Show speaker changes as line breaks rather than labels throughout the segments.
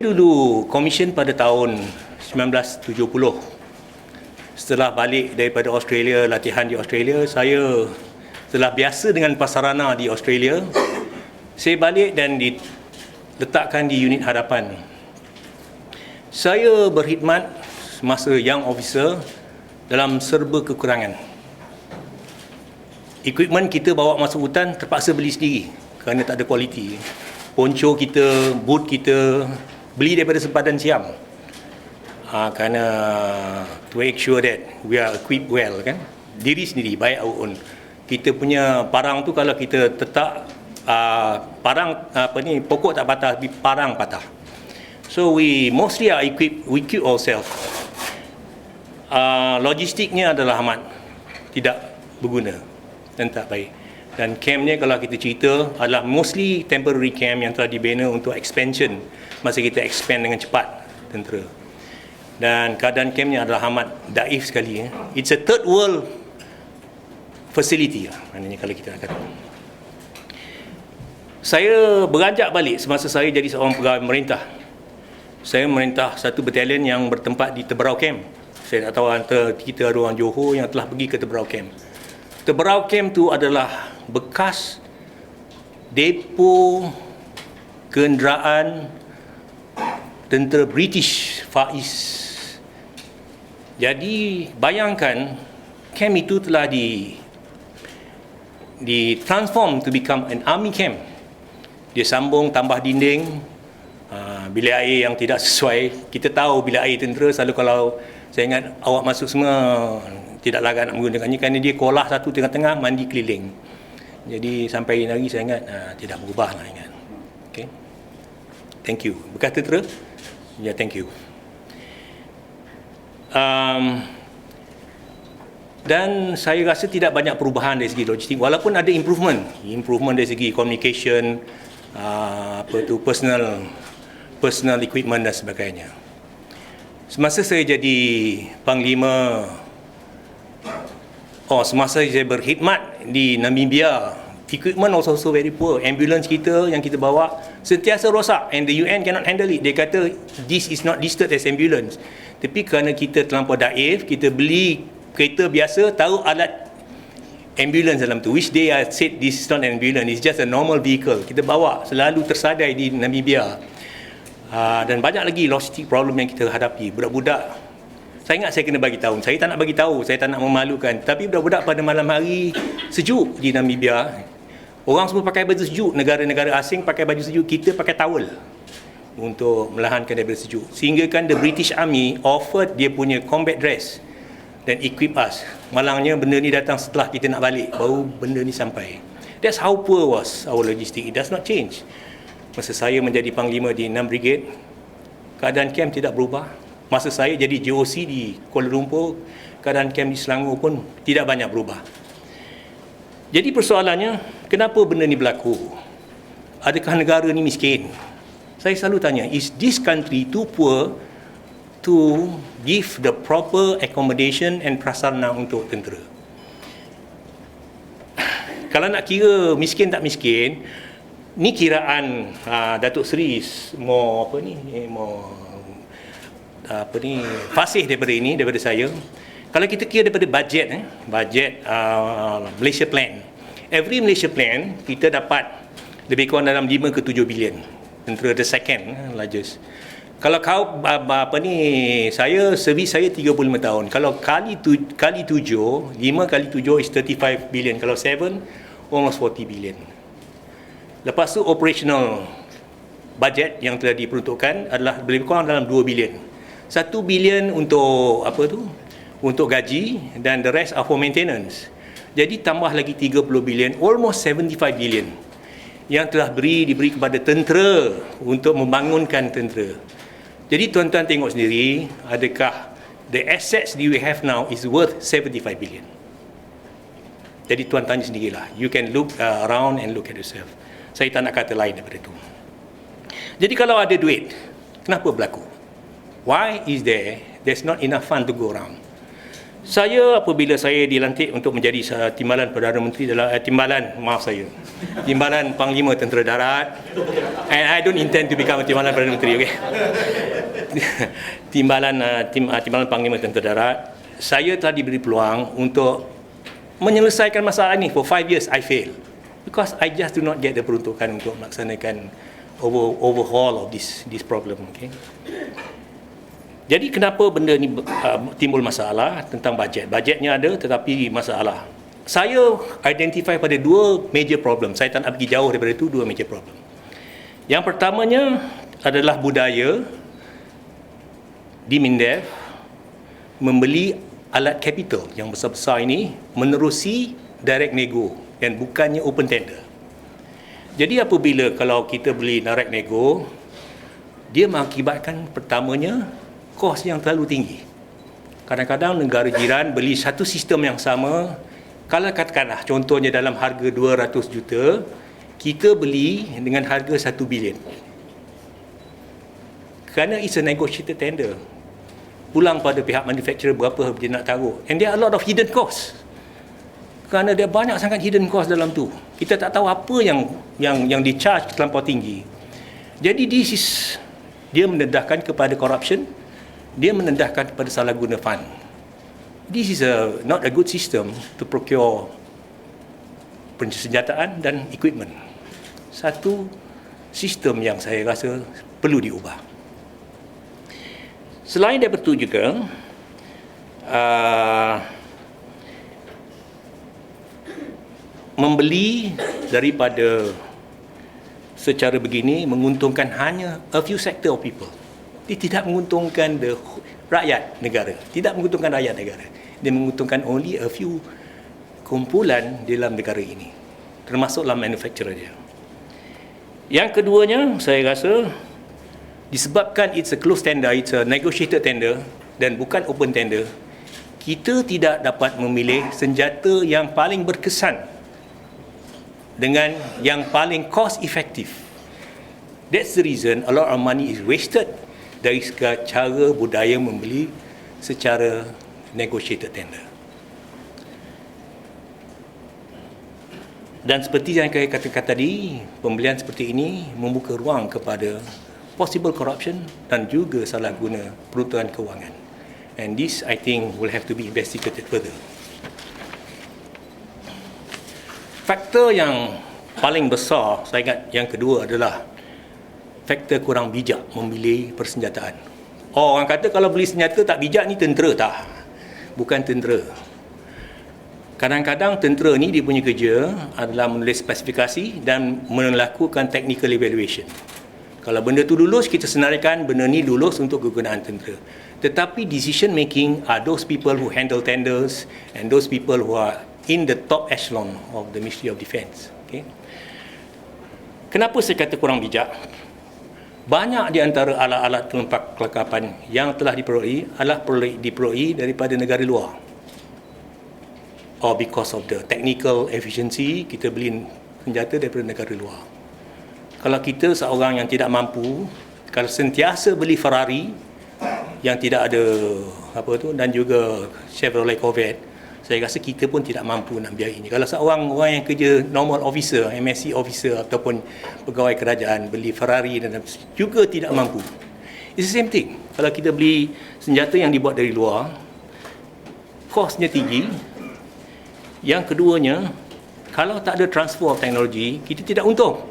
Dulu komisen pada tahun 1970. Setelah balik daripada Australia, latihan di Australia, saya telah biasa dengan pasarana di Australia. Saya balik dan diletakkan di unit hadapan. Saya berkhidmat semasa young officer dalam serba kekurangan. Equipment kita bawa masuk hutan terpaksa beli sendiri kerana tak ada kualiti. Poncho kita, boot kita beli daripada sempadan Siam. Kerana to make sure that we are equipped well, kan. Diri sendiri, by our own. Kita punya parang tu kalau kita tetap pokok tak patah tapi parang patah. So we mostly are equipped, we equip ourselves. Logistiknya adalah amat tidak berguna dan tak baik. Dan campnya kalau kita cerita adalah mostly temporary camp yang telah dibina untuk expansion masa kita expand dengan cepat tentera. Dan keadaan campnya adalah amat daif sekali. It's a third world facility, maknanya kalau kita nak kata. Saya beranjak balik semasa saya jadi seorang pegawai pemerintah. Saya merintah satu batalion yang bertempat di Teberau Camp. Saya tak tahu antara kita ada orang Johor yang telah pergi ke Teberau Camp. Teberau Camp tu adalah bekas depo kenderaan tentera British Far East. Jadi bayangkan camp itu telah transform to become an army camp. Dia sambung tambah dinding, bilik air yang tidak sesuai. Kita tahu bilik air tentera selalu kalau saya ingat awak masuk semua tidak larat nak menggunakannya kerana dia kolah satu tengah-tengah, mandi keliling. Jadi sampai hari saya ingat tidak berubah lah ingat. Okay. Thank you. Bekas tentera? Ya, thank you. Dan saya rasa tidak banyak perubahan dari segi logistik walaupun ada improvement dari segi communication, personal equipment dan sebagainya. Semasa saya jadi panglima, semasa saya berkhidmat di Namibia, equipment also very poor. Ambulance kita yang kita bawa sentiasa rosak and the UN cannot handle it. Dia kata this is not listed as ambulance. Tapi kerana kita terlampau daif, kita beli kereta biasa, tahu alat ambulance dalam tu, which they said this is not an ambulance, it's just a normal vehicle. Kita bawa selalu tersadai di Namibia. Dan banyak lagi logistik problem yang kita hadapi. Budak-budak, saya ingat saya kena bagi tahu, saya tak nak bagi tahu, saya tak nak memalukan, tapi budak-budak pada malam hari sejuk di Namibia, orang semua pakai baju sejuk, negara-negara asing pakai baju sejuk, kita pakai towel untuk melahankan daripada sejuk. Sehingga kan the British Army offered dia punya combat dress dan equip us. Malangnya benda ni datang setelah kita nak balik, baru benda ni sampai. That's how poor was our logistic. It does not change. Masa saya menjadi panglima di 6 Brigade, keadaan camp tidak berubah. Masa saya jadi JOC di Kuala Lumpur, keadaan camp di Selangor pun tidak banyak berubah. Jadi persoalannya, kenapa benda ni berlaku? Adakah negara ni miskin? Saya selalu tanya, is this country too poor to give the proper accommodation and prasarana untuk tentera? Kalau nak kira miskin tak miskin, ni kiraan Datuk Seri more fasih daripada saya. Kalau kita kira daripada bajet Malaysia Plan, every Malaysia Plan kita dapat lebih kurang dalam 5 ke 7 bilion. Tentera the second largest. Kalau saya servis saya 35 tahun. Kalau kali 7, 5 kali 7 is 35 billion. Kalau 7, almost 40 billion. Lepas tu operational budget yang telah diperuntukkan adalah lebih kurang dalam 2 billion. 1 billion untuk untuk gaji dan the rest are for maintenance. Jadi tambah lagi 30 billion, almost 75 billion yang telah diberi kepada tentera untuk membangunkan tentera. Jadi tuan-tuan tengok sendiri, adakah the assets that we have now is worth 75 billion? Jadi tuan tanya sendirilah. You can look around and look at yourself. Saya tak nak kata lain daripada itu. Jadi kalau ada duit, kenapa berlaku? Why is there's not enough fund to go around? Saya apabila saya dilantik untuk menjadi timbalan Perdana Menteri dalam timbalan Panglima Tentera Darat, and I don't intend to become a timbalan Perdana Menteri, okay? timbalan Panglima Tentera Darat, saya telah diberi peluang untuk menyelesaikan masalah ini. For 5 years I fail because I just do not get the peruntukan untuk melaksanakan overhaul of this problem, okay? Jadi kenapa benda ni timbul masalah tentang bajet? Bajetnya ada tetapi masalah. Saya identify pada 2 major problem. Saya tak nak pergi jauh daripada itu, 2 major problem. Yang pertamanya adalah budaya di MINDEF membeli alat capital yang besar-besar ini menerusi direct nego dan bukannya open tender. Jadi apabila kalau kita beli direct nego, dia mengakibatkan pertamanya kos yang terlalu tinggi. Kadang-kadang negara jiran beli satu sistem yang sama, kalau katakanlah contohnya dalam harga 200 juta, kita beli dengan harga 1 bilion. Kerana it's a negotiated tender. Pulang pada pihak manufacturer berapa dia nak taruh. And there are a lot of hidden costs. Kerana dia banyak sangat hidden cost dalam tu. Kita tak tahu apa yang di-charge terlampau tinggi. Jadi dia mendedahkan kepada corruption, dia mendedahkan kepada salah guna fund. This is not a good system to procure persenjataan dan equipment. Satu sistem yang saya rasa perlu diubah. Selain daripada itu juga, membeli daripada secara begini menguntungkan hanya a few sector of people. Dia tidak menguntungkan rakyat negara. Tidak menguntungkan rakyat negara. Dia menguntungkan only a few kumpulan dalam negara ini. Termasuklah manufacturer dia. Yang keduanya, saya rasa disebabkan it's a closed tender, it's a negotiated tender dan bukan open tender, kita tidak dapat memilih senjata yang paling berkesan dengan yang paling cost effective. That's the reason a lot of money is wasted dari cara budaya membeli secara negotiated tender. Dan seperti yang saya katakan tadi, pembelian seperti ini membuka ruang kepada possible corruption dan juga salah guna peruntukan kewangan. And this, I think, will have to be investigated further. Faktor yang paling besar, saya ingat yang kedua adalah faktor kurang bijak memilih persenjataan. Orang kata kalau beli senjata tak bijak ni tentera, tak. Bukan tentera. Kadang-kadang tentera ni dia punya kerja adalah menulis spesifikasi dan melakukan technical evaluation. Kalau benda tu lulus, kita senaraikan benda ni lulus untuk kegunaan tentera. Tetapi decision making are those people who handle tenders and those people who are in the top echelon of the Ministry of Defence. Okay? Kenapa saya kata kurang bijak? Banyak di antara alat-alat pelengkap kelengkapan yang telah diperoleh adalah diperoleh daripada negara luar. Or because of the technical efficiency, kita beli senjata daripada negara luar. Kalau kita seorang yang tidak mampu, kalau sentiasa beli Ferrari yang tidak ada dan juga Chevrolet Corvette, saya rasa kita pun tidak mampu nak biayainya. Kalau seorang orang yang kerja normal officer, MSc officer ataupun pegawai kerajaan beli Ferrari dan juga tidak mampu. It's the same thing. Kalau kita beli senjata yang dibuat dari luar, kosnya tinggi. Yang keduanya, kalau tak ada transfer of teknologi, kita tidak untung.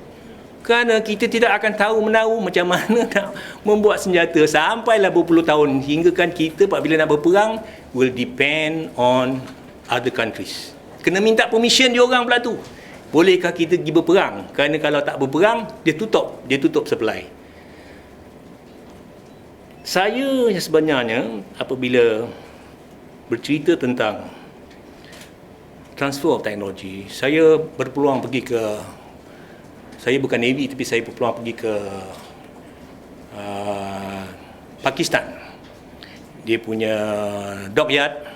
Kerana kita tidak akan tahu menahu macam mana nak membuat senjata sampailah berpuluh tahun, hingga kan kita apabila nak berperang will depend on other countries. Kena minta permission dia orang pula tu. Bolehkah kita pergi berperang? Kerana kalau tak berperang, dia tutup supply. Saya sebenarnya apabila bercerita tentang transfer of teknologi, saya berpeluang pergi ke, saya bukan Navy tapi saya berpeluang pergi ke Pakistan. Dia punya dockyard.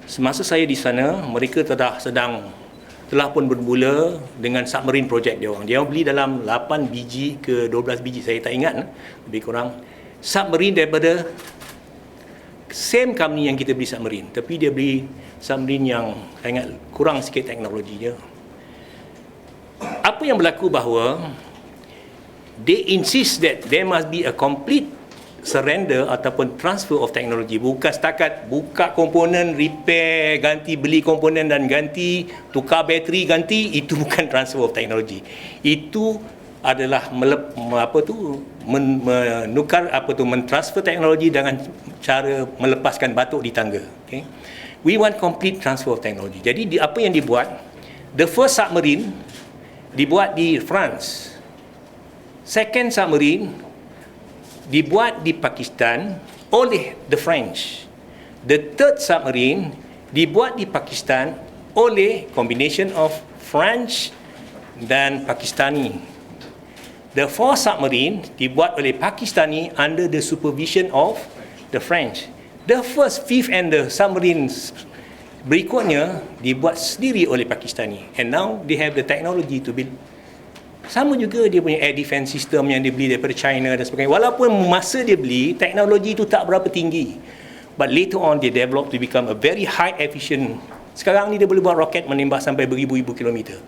Semasa saya di sana, mereka telah pun bermula dengan submarine project dia orang. Dia beli dalam 8 biji ke 12 biji, saya tak ingat, lebih kurang submarine daripada same company yang kita beli submarine, tapi dia beli submarine yang sangat kurang sikit teknologinya. Apa yang berlaku bahawa they insist that there must be a complete surrender ataupun transfer of technology, bukan setakat buka komponen, repair, ganti, beli komponen dan ganti, tukar bateri ganti, itu bukan transfer of technology. Itu adalah mentransfer teknologi dengan cara melepaskan batuk di tangga. Okay? We want complete transfer of technology. Jadi apa yang dibuat, the first submarine dibuat di France, second submarine dibuat di Pakistan oleh the French, the third submarine dibuat di Pakistan oleh combination of French dan Pakistani. The fourth submarine dibuat oleh Pakistani under the supervision of the French. The first, fifth and the submarines berikutnya dibuat sendiri oleh Pakistani. And now they have the technology to build. Sama juga dia punya air defense system yang dia beli daripada China dan sebagainya. Walaupun masa dia beli, teknologi itu tak berapa tinggi. But later on, dia develop to become a very high efficient. Sekarang ni dia boleh buat roket menembak sampai beribu-ribu kilometer.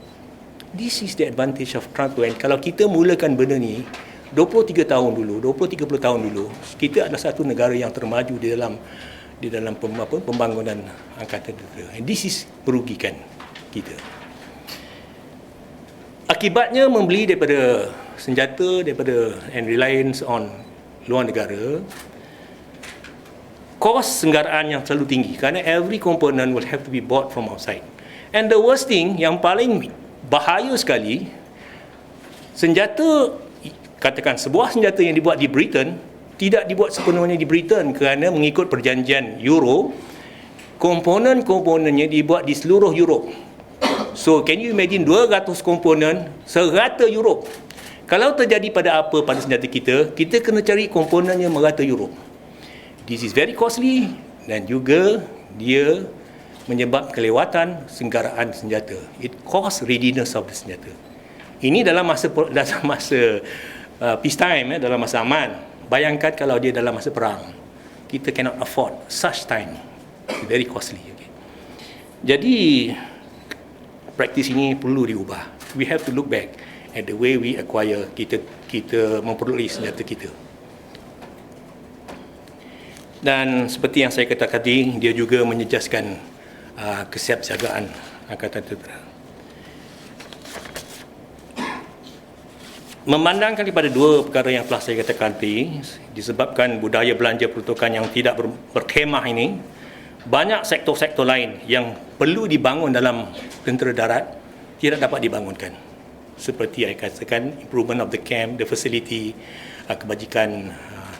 This is the advantage of transfer. Kalau kita mulakan benda ni 23 tahun dulu, 20-30 tahun dulu, kita adalah satu negara yang termaju di dalam pembangunan angkatan tentera. And this is merugikan kita. Akibatnya membeli daripada senjata and reliance on luar negara, kos senggaraan yang terlalu tinggi kerana every component will have to be bought from outside. And the worst thing, yang paling bahaya sekali, senjata, katakan sebuah senjata yang dibuat di Britain tidak dibuat sepenuhnya di Britain kerana mengikut perjanjian Euro, komponen-komponennya dibuat di seluruh Europe. So, can you imagine 200 komponen serata Europe? Kalau terjadi pada senjata kita, kita kena cari komponen yang merata Europe. This is very costly dan juga dia menyebab kelewatan senggaraan senjata. It cost readiness of the senjata. Ini dalam masa peacetime, dalam masa aman. Bayangkan kalau dia dalam masa perang. Kita cannot afford such time. It's very costly. Okay. Jadi praktis ini perlu diubah. We have to look back at the way we acquire, kita memperoleh senjata kita. Dan seperti yang saya katakan tadi, dia juga menyejaskan kesiapsiagaan angkatan tentera. Memandangkan kepada dua perkara yang telah saya katakan tadi, disebabkan budaya belanja peruntukan yang tidak berkhemah ini, banyak sektor-sektor lain yang perlu dibangun dalam tentera darat tidak dapat dibangunkan. Seperti saya katakan, improvement of the camp, the facility, kebajikan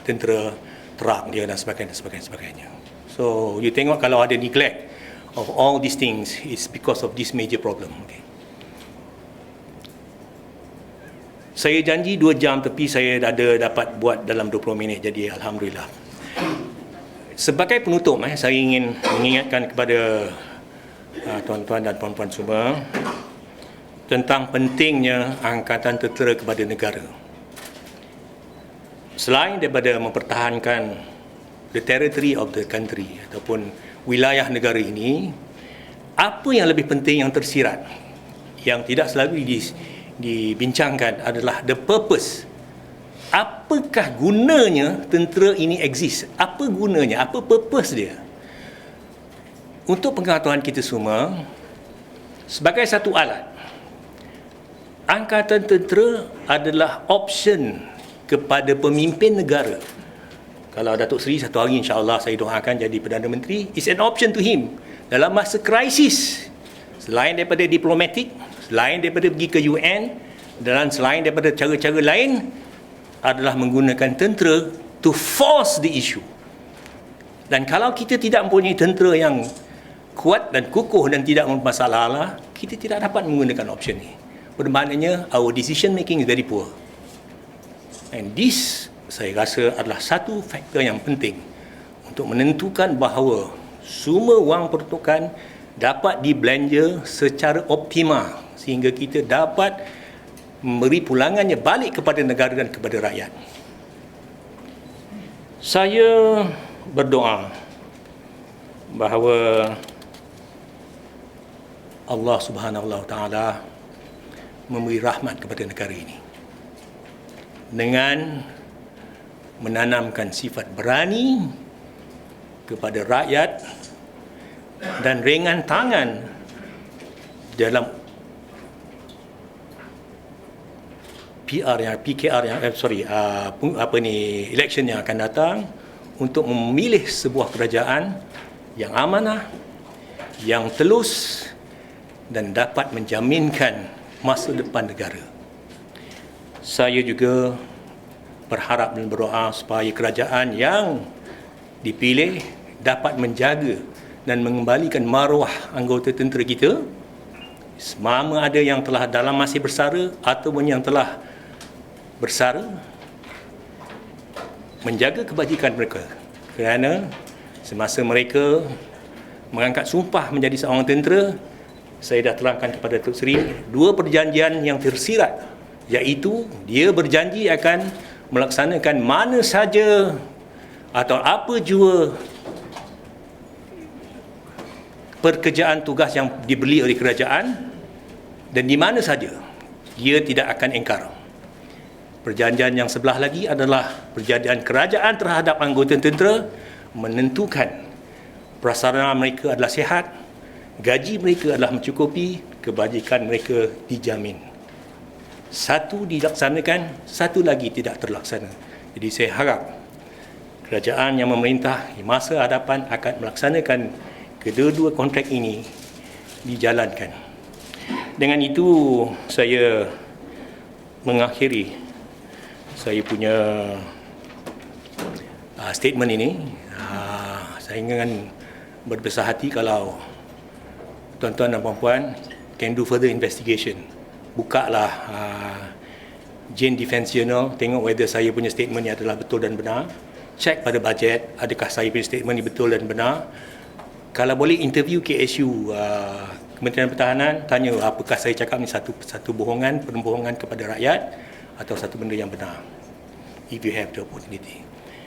tentera, truck dia dan sebagainya. So, you tengok kalau ada neglect of all these things, it's because of this major problem. Okay. Saya janji 2 jam tapi saya dapat buat dalam 20 minit, jadi Alhamdulillah. Sebagai penutup, saya ingin mengingatkan kepada tuan-tuan dan puan-puan semua tentang pentingnya angkatan tentera kepada negara. Selain daripada mempertahankan the territory of the country ataupun wilayah negara ini, apa yang lebih penting yang tersirat, yang tidak selalu dibincangkan adalah the purpose. Apakah gunanya tentera ini exist? Apa gunanya? Apa purpose dia? Untuk pengetahuan kita semua, sebagai satu alat, angkatan tentera adalah option kepada pemimpin negara. Kalau Datuk Seri satu hari insya-Allah saya doakan jadi Perdana Menteri, it's an option to him dalam masa krisis. Selain daripada diplomatik, selain daripada pergi ke UN, dan selain daripada cara-cara lain, adalah menggunakan tentera to force the issue. Dan kalau kita tidak mempunyai tentera yang kuat dan kukuh dan tidak bermasalah, kita tidak dapat menggunakan option ini. Bermaknanya our decision making is very poor. And this saya rasa adalah satu faktor yang penting untuk menentukan bahawa semua wang peruntukan dapat dibelanja secara optimal sehingga kita dapat memberi pulangannya balik kepada negara dan kepada rakyat. Saya berdoa bahawa Allah Subhanahu Wa Taala memberi rahmat kepada negara ini dengan menanamkan sifat berani kepada rakyat dan ringan tangan dalam election yang akan datang untuk memilih sebuah kerajaan yang amanah, yang telus dan dapat menjaminkan masa depan negara. Saya juga berharap dan berdoa supaya kerajaan yang dipilih dapat menjaga dan mengembalikan maruah anggota tentera kita, semama ada yang telah dalam masih bersara ataupun yang telah bersara, menjaga kebajikan mereka, kerana semasa mereka mengangkat sumpah menjadi seorang tentera, saya dah terangkan kepada Datuk Seri dua perjanjian yang tersirat, iaitu dia berjanji akan melaksanakan mana saja atau apa jua pekerjaan tugas yang dibeli oleh kerajaan dan di mana saja dia tidak akan engkar. Perjanjian yang sebelah lagi adalah perjanjian kerajaan terhadap anggota tentera menentukan prasarana mereka adalah sihat, gaji mereka adalah mencukupi, kebajikan mereka dijamin. Satu dilaksanakan, satu lagi tidak terlaksana. Jadi saya harap kerajaan yang memerintah di masa hadapan akan melaksanakan kedua-dua kontrak ini dijalankan. Dengan itu saya mengakhiri saya punya statement ini. Saya ingin berbesar hati kalau tuan-tuan dan puan-puan can do further investigation. Bukalah Jane Defence Journal, tengok whether saya punya statement ini adalah betul dan benar. Cek pada bajet, adakah saya punya statement ini betul dan benar. Kalau boleh interview KSU, Kementerian Pertahanan, tanya apakah saya cakap ni satu bohongan, pembohongan kepada rakyat atau satu benda yang benar. If you have the opportunity.